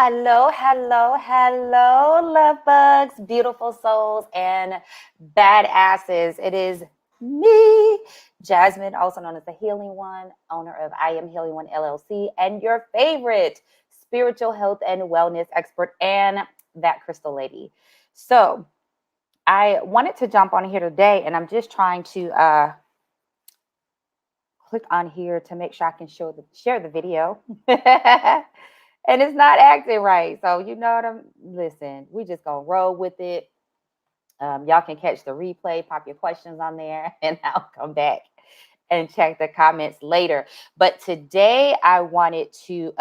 Hello, hello, hello, love bugs, beautiful souls, and badasses. It is me, Jasmine, also known as the Healing One, owner of I Am Healing One LLC, and your favorite spiritual health and wellness expert, and that crystal lady. So, I wanted to jump on here today, and I'm just trying to click on here to make sure I can share the video. And it's not acting right. So you know what listen, we just gonna roll with it. Y'all can catch the replay, pop your questions on there, and I'll come back and check the comments later. But today I wanted to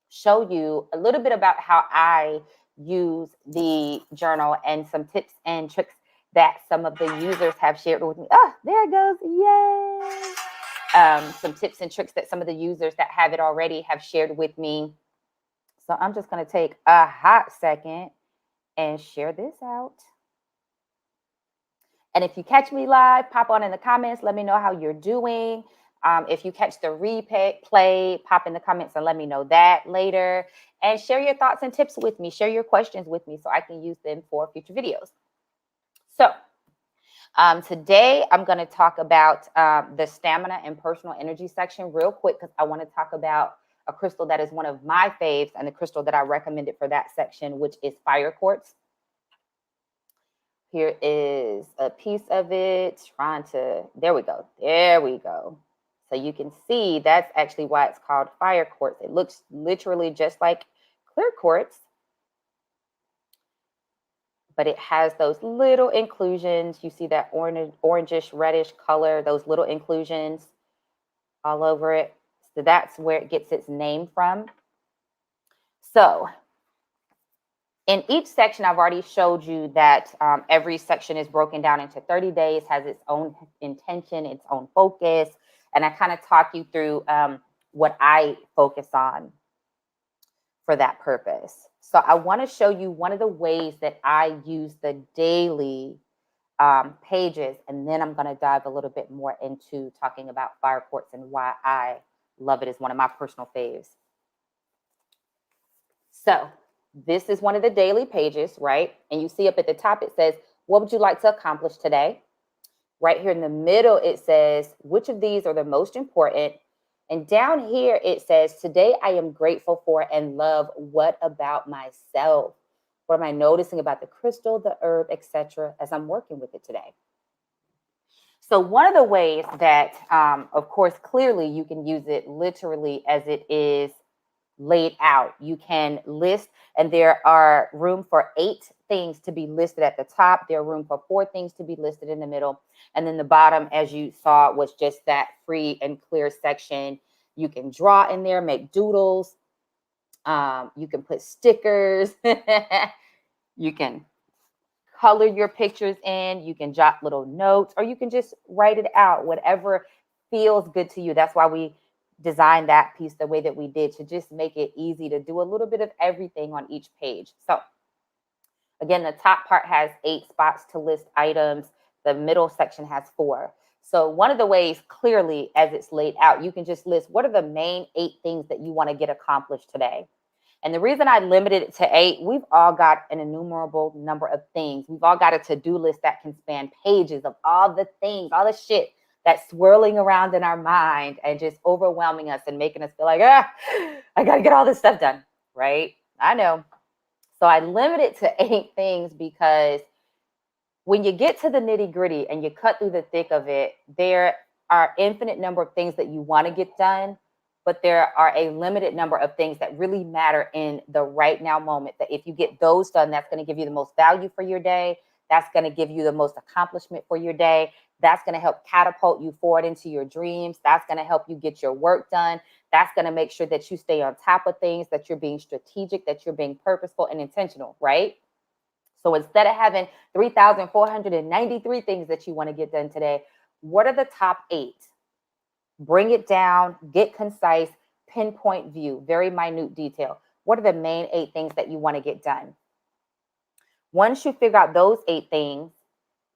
show you a little bit about how I use the journal and some tips and tricks that some of the users have shared with me. Oh, there it goes. Yay. Some tips and tricks that some of the users that have it already have shared with me. So I'm just going to take a hot second and share this out. And if you catch me live, pop on in the comments. Let me know how you're doing. If you catch the replay, pop in the comments and let me know that later. And share your thoughts and tips with me. Share your questions with me so I can use them for future videos. So today I'm going to talk about the stamina and personal energy section real quick because I want to talk about a crystal that is one of my faves and the crystal that I recommended for that section, which is Fire Quartz. Here is a piece of it. There we go. There we go. So you can see that's actually why it's called Fire Quartz. It looks literally just like clear quartz, but it has those little inclusions. You see that orangish, reddish color, those little inclusions all over it. So that's where it gets its name from. So in each section, I've already showed you that every section is broken down into 30 days, has its own intention, its own focus. And I kind of talk you through what I focus on for that purpose. So I want to show you one of the ways that I use the daily pages. And then I'm going to dive a little bit more into talking about Fire Quartz and why I love it as one of my personal faves. So this is one of the daily pages, right? And you see up at the top, it says, what would you like to accomplish today? Right here in the middle, it says, which of these are the most important? And down here, it says, today I am grateful for and love what about myself? What am I noticing about the crystal, the herb, etc., as I'm working with it today? So one of the ways that, of course, clearly you can use it literally as it is laid out. You can list, and there are room for 8 things to be listed at the top. There are room for 4 things to be listed in the middle. And then the bottom, as you saw, was just that free and clear section. You can draw in there, make doodles. You can put stickers. You can color your pictures in. You can jot little notes, or you can just write it out, whatever feels good to you. That's why we designed that piece the way that we did, to just make it easy to do a little bit of everything on each page. So again, the top part has 8 spots to list items. The middle section has 4. So one of the ways, clearly, as it's laid out, you can just list what are the main 8 things that you want to get accomplished today. And the reason I limited it to 8, we've all got an innumerable number of things. We've all got a to-do list that can span pages of all the things, all the shit that's swirling around in our mind and just overwhelming us and making us feel like, I got to get all this stuff done, right? I know. So I limit it to 8 things because when you get to the nitty gritty and you cut through the thick of it, there are infinite number of things that you want to get done, but there are a limited number of things that really matter in the right now moment, that if you get those done, that's going to give you the most value for your day. That's going to give you the most accomplishment for your day. That's going to help catapult you forward into your dreams. That's going to help you get your work done. That's going to make sure that you stay on top of things, that you're being strategic, that you're being purposeful and intentional, right? So instead of having 3,493 things that you want to get done today, what are the top 8? Bring it down, get concise, pinpoint view, very minute detail. What are the main 8 things that you want to get done? Once you figure out those 8 things,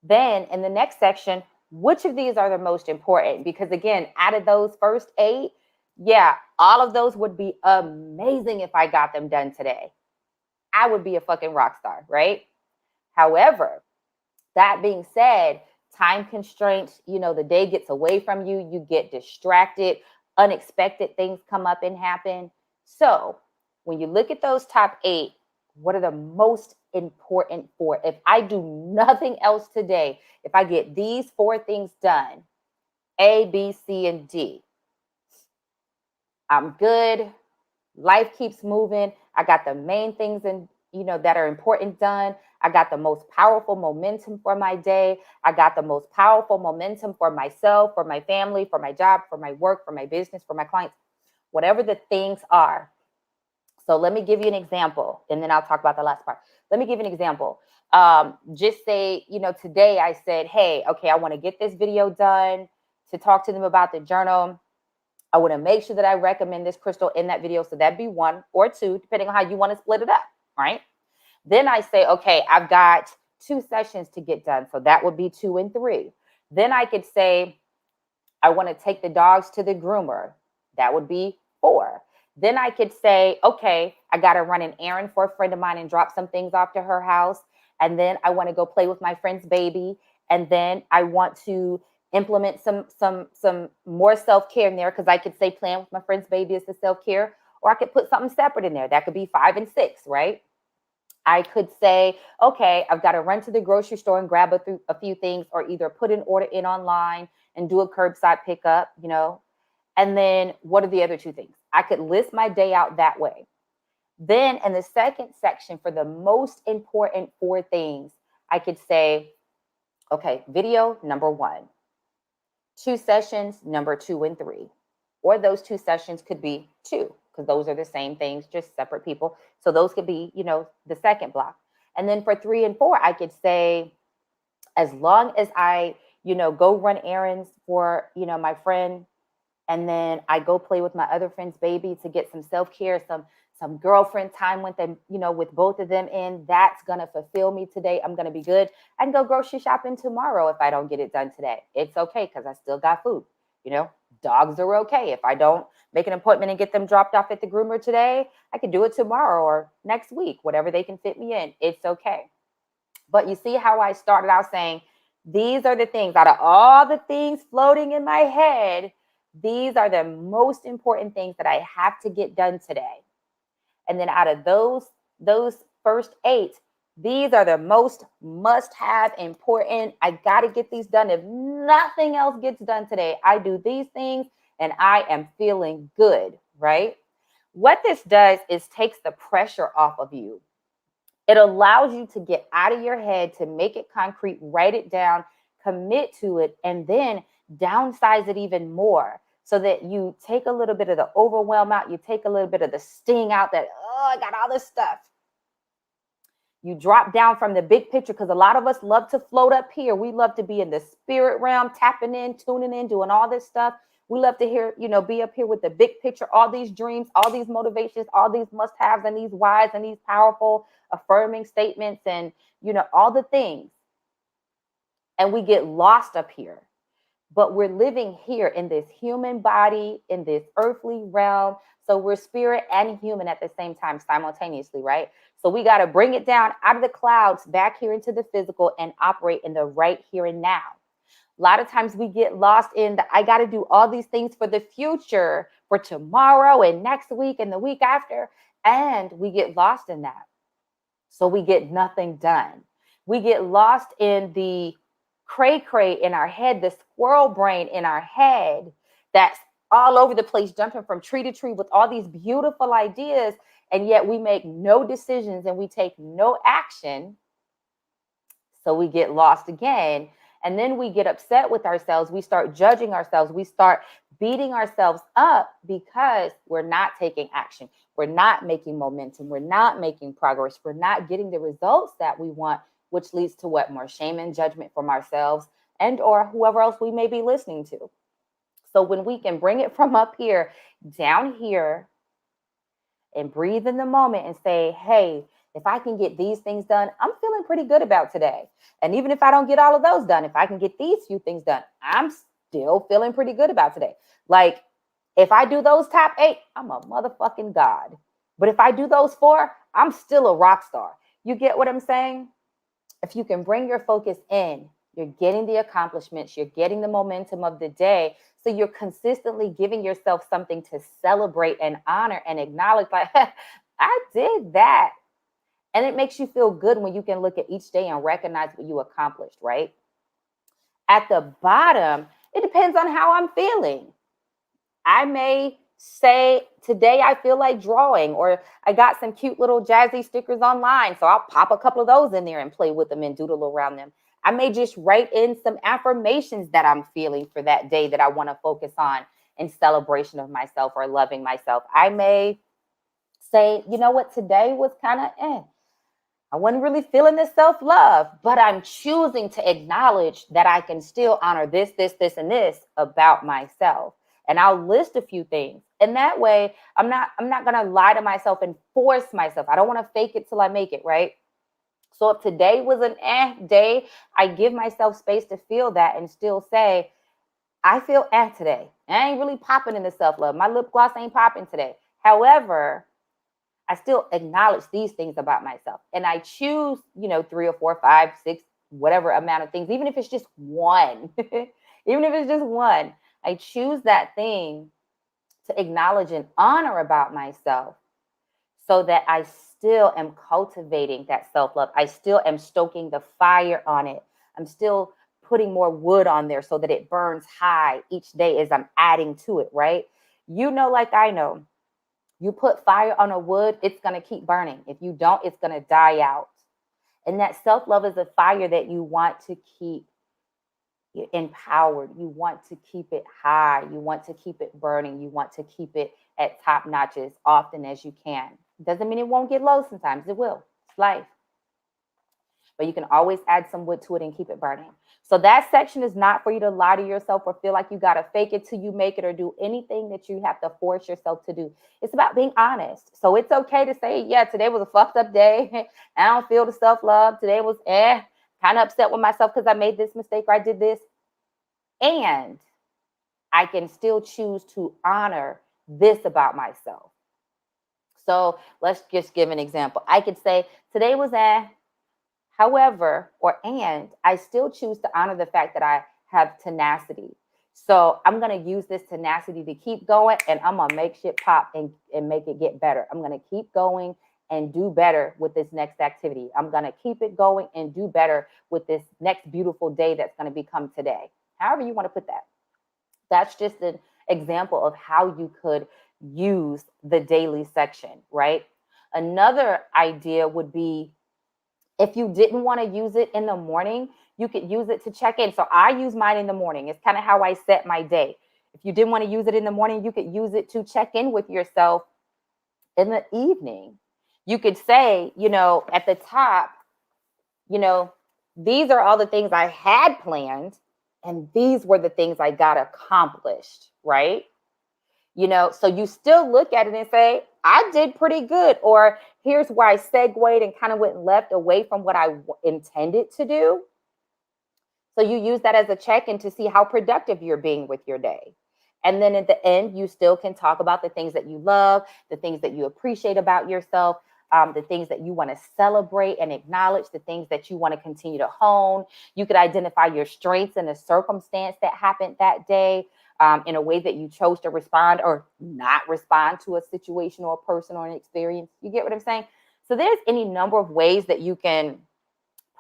then in the next section, which of these are the most important? Because again, out of those first 8, Yeah, all of those would be amazing if I got them done today. I would be a fucking rock star, right? However, that being said, time constraints, the day gets away from you, you get distracted, unexpected things come up and happen. So, when you look at those top 8, what are the most important four? If I do nothing else today, if I get these 4 things done, A, B, C, and D, I'm good. Life keeps moving. I got the main things that are important done. I got the most powerful momentum for my day. I got the most powerful momentum for myself, for my family, for my job, for my work, for my business, for my clients, whatever the things are. So let me give you an example, and then I'll talk about the last part. Let me give you an example. Just say, today I said, hey, okay, I want to get this video done to talk to them about the journal. I want to make sure that I recommend this crystal in that video. So that'd be 1 or 2, depending on how you want to split it up, right? Then I say, okay, I've got 2 sessions to get done. So that would be 2 and 3. Then I could say, I want to take the dogs to the groomer. That would be 4. Then I could say, okay, I got to run an errand for a friend of mine and drop some things off to her house. And then I want to go play with my friend's baby. And then I want to implement some more self-care in there, because I could say playing with my friend's baby is the self-care, or I could put something separate in there. That could be 5 and 6, right? I could say, okay, I've got to run to the grocery store and grab a few things, or either put an order in online and do a curbside pickup, And then what are the other 2 things? I could list my day out that way. Then in the second section, for the most important 4 things, I could say, okay, video number 1, 2 sessions number 2 and 3, or those 2 sessions could be 2, because those are the same things, just separate people. So those could be, the second block. And then for 3 and 4, I could say, as long as I, go run errands for, my friend, and then I go play with my other friend's baby to get some self-care, some girlfriend time with them, with both of them in, that's going to fulfill me today. I'm going to be good. I can go grocery shopping tomorrow if I don't get it done today. It's okay, because I still got food. Dogs are okay. If I don't make an appointment and get them dropped off at the groomer today, I can do it tomorrow or next week, whatever they can fit me in. It's okay. But you see how I started out saying, these are the things, out of all the things floating in my head, these are the most important things that I have to get done today. And then out of those first 8, these are the most must-have important. I got to get these done. If nothing else gets done today, I do these things and I am feeling good, right? What this does is takes the pressure off of you. It allows you to get out of your head, to make it concrete, write it down, commit to it, and then downsize it even more, so that you take a little bit of the overwhelm out, you take a little bit of the sting out, that, oh, I got all this stuff. You drop down from the big picture, because a lot of us love to float up here. We love to be in the spirit realm, tapping in, tuning in, doing all this stuff. We love to hear, be up here with the big picture, all these dreams, all these motivations, all these must-haves and these whys and these powerful affirming statements and, all the things. And we get lost up here. But we're living here in this human body, in this earthly realm. So we're spirit and human at the same time, simultaneously, right? So we got to bring it down out of the clouds, back here into the physical, and operate in the right here and now. A lot of times we get lost in I got to do all these things for the future, for tomorrow and next week and the week after. And we get lost in that. So we get nothing done. We get lost in the cray in our head, the squirrel brain in our head that's all over the place, jumping from tree to tree with all these beautiful ideas. And yet we make no decisions and we take no action. So we get lost again. And then we get upset with ourselves. We start judging ourselves. We start beating ourselves up because we're not taking action. We're not making momentum. We're not making progress. We're not getting the results that we want, which leads to what? More shame and judgment from ourselves and or whoever else we may be listening to. So when we can bring it from up here down here and breathe in the moment and say, hey, if I can get these things done, I'm feeling pretty good about today. And even if I don't get all of those done, if I can get these few things done, I'm still feeling pretty good about today. Like, If I do those top 8, I'm a motherfucking god. But if I do those 4, I'm still a rock star. You get what I'm saying? If you can bring your focus in, you're getting the accomplishments, you're getting the momentum of the day. So you're consistently giving yourself something to celebrate and honor and acknowledge, like, I did that. And it makes you feel good when you can look at each day and recognize what you accomplished, right? At the bottom, it depends on how I'm feeling. I may say, today I feel like drawing, or I got some cute little jazzy stickers online. So I'll pop a couple of those in there and play with them and doodle around them. I may just write in some affirmations that I'm feeling for that day that I want to focus on in celebration of myself or loving myself. I may say, you know what, today was kind of I wasn't really feeling this self-love, but I'm choosing to acknowledge that I can still honor this, and this about myself. And I'll list a few things. And that way, I'm not gonna lie to myself and force myself. I don't want to fake it till I make it, right? So if today was an day, I give myself space to feel that and still say, I feel today. I ain't really popping in the self-love. My lip gloss ain't popping today. However, I still acknowledge these things about myself. And I choose, 3 or 4, 5, 6, whatever amount of things, even if it's just one, even if it's just one, I choose that thing to acknowledge and honor about myself so that I still am cultivating that self-love. I still am stoking the fire on it. I'm still putting more wood on there so that it burns high each day as I'm adding to it, right? Like I know, you put fire on a wood, it's going to keep burning. If you don't, it's going to die out. And that self-love is a fire that you want to keep empowered. You want to keep it high. You want to keep it burning. You want to keep it at top notch as often as you can. Doesn't mean it won't get low sometimes. It will. It's life. But you can always add some wood to it and keep it burning. So that section is not for you to lie to yourself or feel like you got to fake it till you make it or do anything that you have to force yourself to do. It's about being honest. So it's okay to say, yeah, today was a fucked up day. I don't feel the self-love. Today was kind of upset with myself because I made this mistake or I did this. And I can still choose to honor this about myself. So let's just give an example. I could say, today was however, and I still choose to honor the fact that I have tenacity. So I'm going to use this tenacity to keep going, and I'm going to make shit pop and make it get better. I'm going to keep going and do better with this next activity. I'm going to keep it going and do better with this next beautiful day that's going to become today. However you want to put that. That's just an example of how you could use the daily section, right? Another idea would be, if you didn't want to use it in the morning, you could use it to check in. So I use mine in the morning. It's kind of how I set my day. If you didn't want to use it in the morning, you could use it to check in with yourself in the evening. You could say, at the top, these are all the things I had planned, and these were the things I got accomplished, right? So you still look at it and say, I did pretty good. Or here's where I segued and kind of went left away from what I intended to do. So you use that as a check-in to see how productive you're being with your day. And then at the end, you still can talk about the things that you love, the things that you appreciate about yourself, the things that you want to celebrate and acknowledge, the things that you want to continue to hone. You could identify your strengths in a circumstance that happened that day, in a way that you chose to respond or not respond to a situation or a person or an experience. You get what I'm saying? So there's any number of ways that you can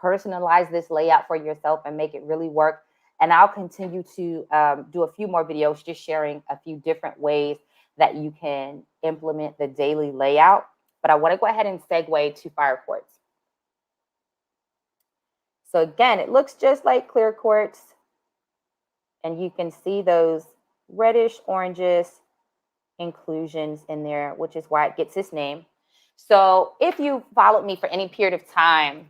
personalize this layout for yourself and make it really work. And I'll continue to do a few more videos just sharing a few different ways that you can implement the daily layout. But I want to go ahead and segue to Fire Quartz. So again, it looks just like clear quartz. And you can see those reddish oranges inclusions in there, which is why it gets its name. So if you followed me for any period of time,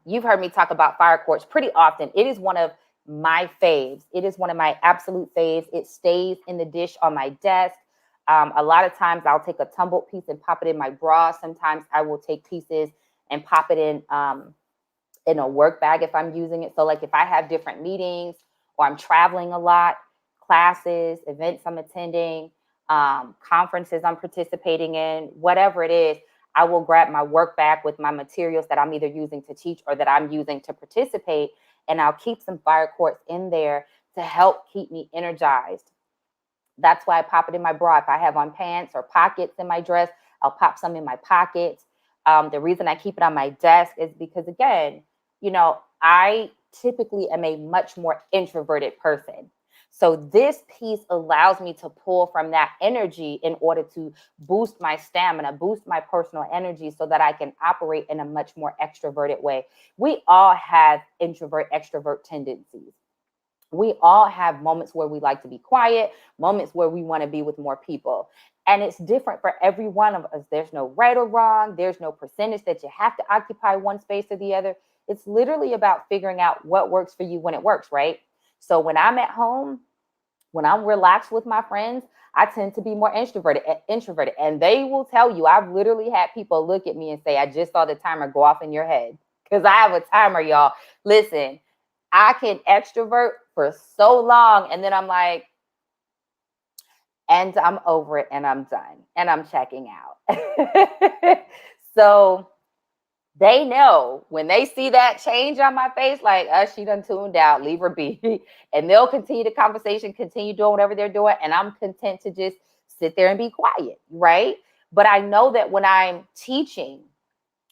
you've heard me talk about Fire Quartz pretty often. It is one of my faves. It is one of my absolute faves. It stays in the dish on my desk. A lot of times I'll take a tumbled piece and pop it in my bra. Sometimes I will take pieces and pop it in a work bag if I'm using it. So like if I have different meetings or I'm traveling a lot, classes, events I'm attending, conferences I'm participating in, whatever it is, I will grab my work bag with my materials that I'm either using to teach or that I'm using to participate, and I'll keep some fire quartz in there to help keep me energized. That's why I pop it in my bra. If I have on pants or pockets in my dress, I'll pop some in my pockets. The reason I keep it on my desk is because, again, I typically am a much more introverted person. So this piece allows me to pull from that energy in order to boost my stamina, boost my personal energy so that I can operate in a much more extroverted way. We all have introvert, extrovert tendencies. We all have moments where we like to be quiet, moments where we want to be with more people. And it's different for every one of us. There's no right or wrong. There's no percentage that you have to occupy one space or the other. It's literally about figuring out what works for you when it works, right? So when I'm at home, when I'm relaxed with my friends, I tend to be more introverted. And they will tell you, I've literally had people look at me and say, I just saw the timer go off in your head. Because I have a timer, y'all. Listen, I can extrovert for so long, and then I'm like, and I'm over it, and I'm done, and I'm checking out. So they know when they see that change on my face, like, she done tuned out, leave her be. And they'll continue the conversation, continue doing whatever they're doing, and I'm content to just sit there and be quiet, right? But I know that when I'm teaching,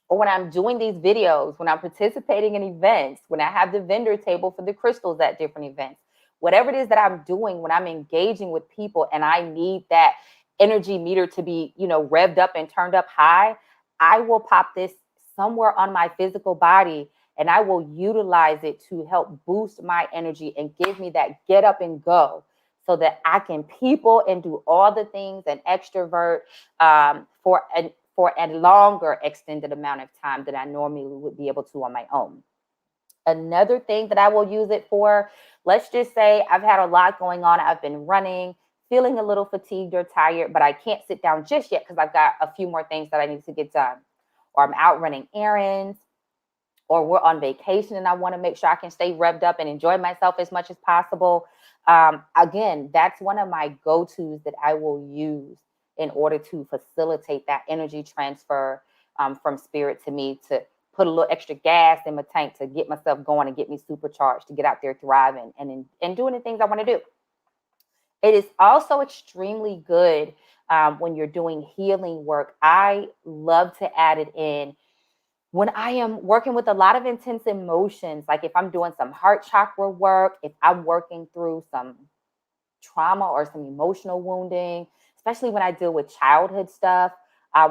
or when I'm doing these videos, when I'm participating in events, when I have the vendor table for the crystals at different events, whatever it is that I'm doing, when I'm engaging with people and I need that energy meter to be, revved up and turned up high, I will pop this somewhere on my physical body and I will utilize it to help boost my energy and give me that get up and go so that I can people and do all the things and extrovert for a longer extended amount of time than I normally would be able to on my own. Another thing that I will use it for, let's just say I've had a lot going on. I've been running, feeling a little fatigued or tired, but I can't sit down just yet because I've got a few more things that I need to get done. Or I'm out running errands, or we're on vacation and I want to make sure I can stay revved up and enjoy myself as much as possible. Again, that's one of my go-tos that I will use in order to facilitate that energy transfer from spirit to me, to put a little extra gas in my tank to get myself going and get me supercharged to get out there thriving and doing the things I want to do. It is also extremely good when you're doing healing work. I love to add it in when I am working with a lot of intense emotions, like if I'm doing some heart chakra work, if I'm working through some trauma or some emotional wounding, especially when I deal with childhood stuff,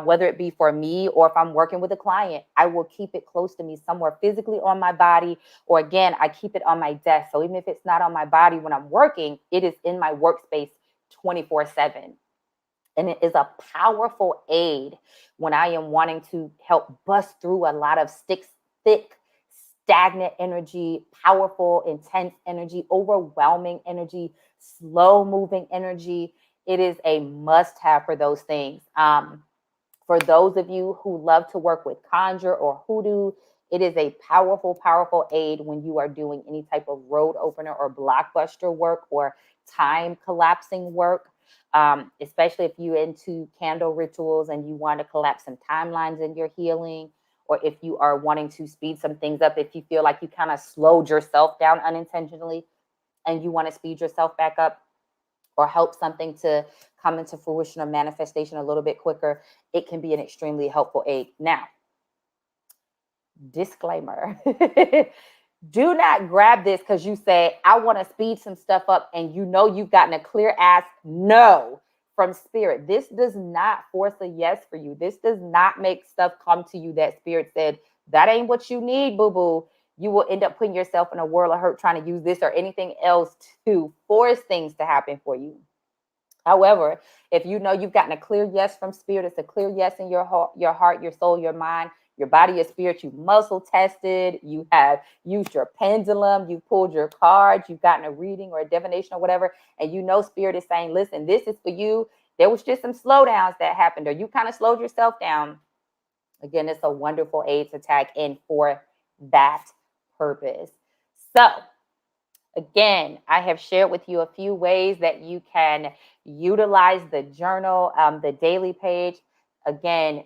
whether it be for me or if I'm working with a client, I will keep it close to me somewhere physically on my body, or again, I keep it on my desk. So even if it's not on my body when I'm working, it is in my workspace 24/7. And it is a powerful aid when I am wanting to help bust through a lot of thick, stagnant energy, powerful, intense energy, overwhelming energy, slow moving energy. It is a must have for those things. For those of you who love to work with conjure or hoodoo, it is a powerful, powerful aid when you are doing any type of road opener or blockbuster work or time collapsing work. Especially if you're into candle rituals and you want to collapse some timelines in your healing, or if you are wanting to speed some things up, if you feel like you kind of slowed yourself down unintentionally and you want to speed yourself back up or help something to come into fruition or manifestation a little bit quicker, it can be an extremely helpful aid. Now, disclaimer. Do not grab this because you say, I want to speed some stuff up and you've gotten a clear ass no from spirit. This does not force a yes for you. This does not make stuff come to you that spirit said, that ain't what you need, boo-boo. You will end up putting yourself in a world of hurt trying to use this or anything else to force things to happen for you. However, if you know you've gotten a clear yes from spirit, it's a clear yes in your heart, your soul, your mind, your body, your spirit, you've muscle tested, you have used your pendulum, you've pulled your cards, you've gotten a reading or a divination or whatever, and you know spirit is saying, listen, this is for you. There was just some slowdowns that happened, or you kind of slowed yourself down. Again, it's a wonderful aid to tag in for that purpose. So Again, I have shared with you a few ways that you can utilize the journal, the daily page. Again,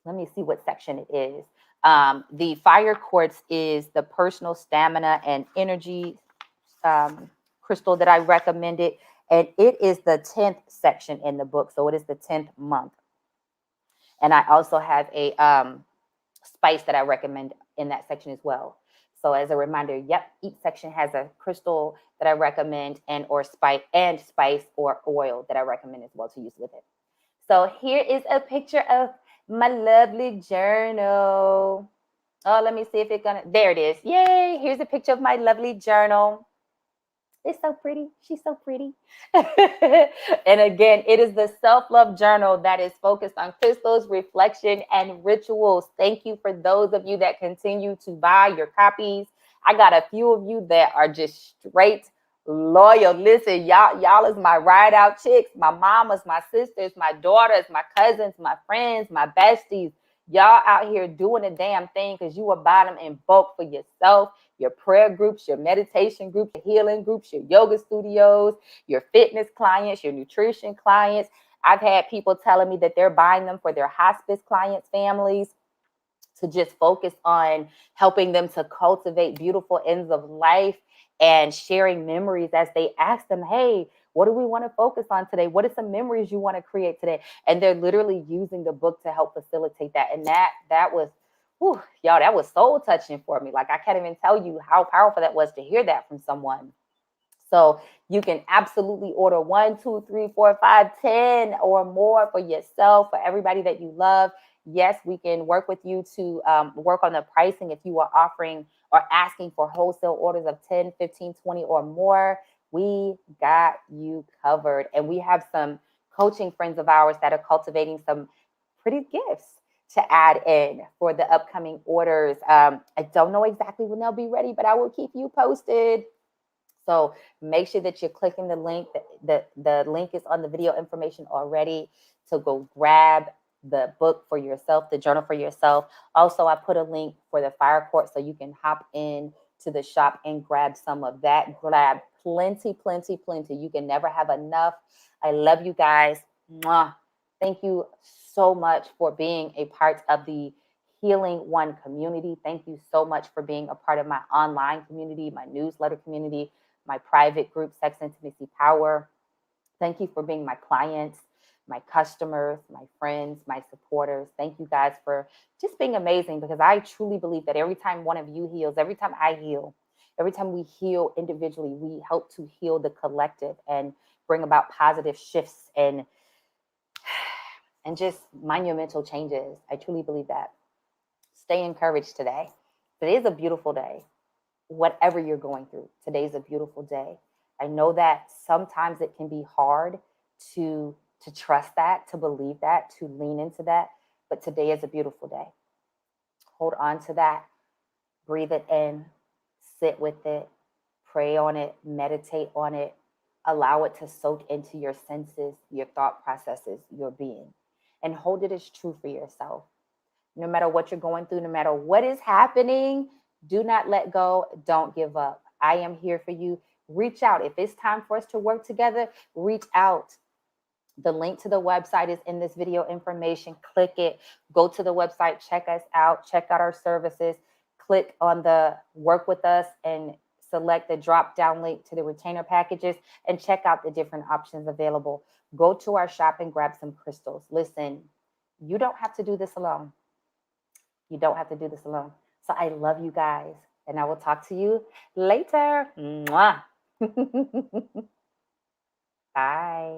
let me see what section it is. The Fire Quartz is the personal stamina and energy crystal that I recommended. And it is the 10th section in the book. So it is the 10th month. And I also have a spice that I recommend in that section as well. So as a reminder, yep, each section has a crystal that I recommend and or spice or oil that I recommend as well to use with it. So here is a picture of my lovely journal. Oh, let me see if it's gonna, there it is. Yay, here's a picture of my lovely journal. It's so pretty. She's so pretty. And again, it is the self-love journal that is focused on crystals, reflection, and rituals. Thank you for those of you that continue to buy your copies. I got a few of you that are just straight loyal. Listen, y'all is my ride out chicks, my mamas, my sisters, my daughters, my cousins, my friends, my besties. Y'all out here doing a damn thing because you are buying them in bulk for yourself, your prayer groups, your meditation groups, your healing groups, your yoga studios, your fitness clients, your nutrition clients. I've had people telling me that they're buying them for their hospice clients' families to just focus on helping them to cultivate beautiful ends of life and sharing memories as they ask them, hey, what do we want to focus on today? What are some memories you want to create today? And they're literally using the book to help facilitate that. And that was, whew, y'all, that was soul touching for me. Like, I can't even tell you how powerful that was to hear that from someone. So you can absolutely order 1, 2, 3, 4, 5, 10 or more for yourself, for everybody that you love. Yes, we can work with you to work on the pricing if you are offering or asking for wholesale orders of 10, 15, 20 or more. We got you covered. And we have some coaching friends of ours that are cultivating some pretty gifts to add in for the upcoming orders. I don't know exactly when they'll be ready, but I will keep you posted. So make sure that you're clicking the link. The link is on the video information already to go grab the book for yourself, the journal for yourself. Also, I put a link for the Fire Quartz so you can hop in to the shop and grab some of that. Grab plenty, plenty, plenty. You can never have enough. I love you guys. Mwah. Thank you so much for being a part of the Healing One community. Thank you so much for being a part of my online community, my newsletter community, my private group, Sex Intimacy Power. Thank you for being my clients, my customers, my friends, my supporters. Thank you guys for just being amazing, because I truly believe that every time one of you heals, every time I heal, every time we heal individually, we help to heal the collective and bring about positive shifts and just monumental changes. I truly believe that. Stay encouraged today. Today is a beautiful day. Whatever you're going through, today's a beautiful day. I know that sometimes it can be hard to trust that, to believe that, to lean into that, but today is a beautiful day. Hold on to that, breathe it in, sit with it, pray on it, meditate on it, allow it to soak into your senses, your thought processes, your being, and hold it as true for yourself. No matter what you're going through, no matter what is happening, do not let go. Don't give up. I am here for you. Reach out. If it's time for us to work together, reach out. The link to the website is in this video information. Click it. Go to the website. Check us out. Check out our services. Click on the work with us and select the drop down link to the retainer packages and check out the different options available. Go to our shop and grab some crystals. Listen, you don't have to do this alone. You don't have to do this alone. So I love you guys, and I will talk to you later. Mwah. Bye.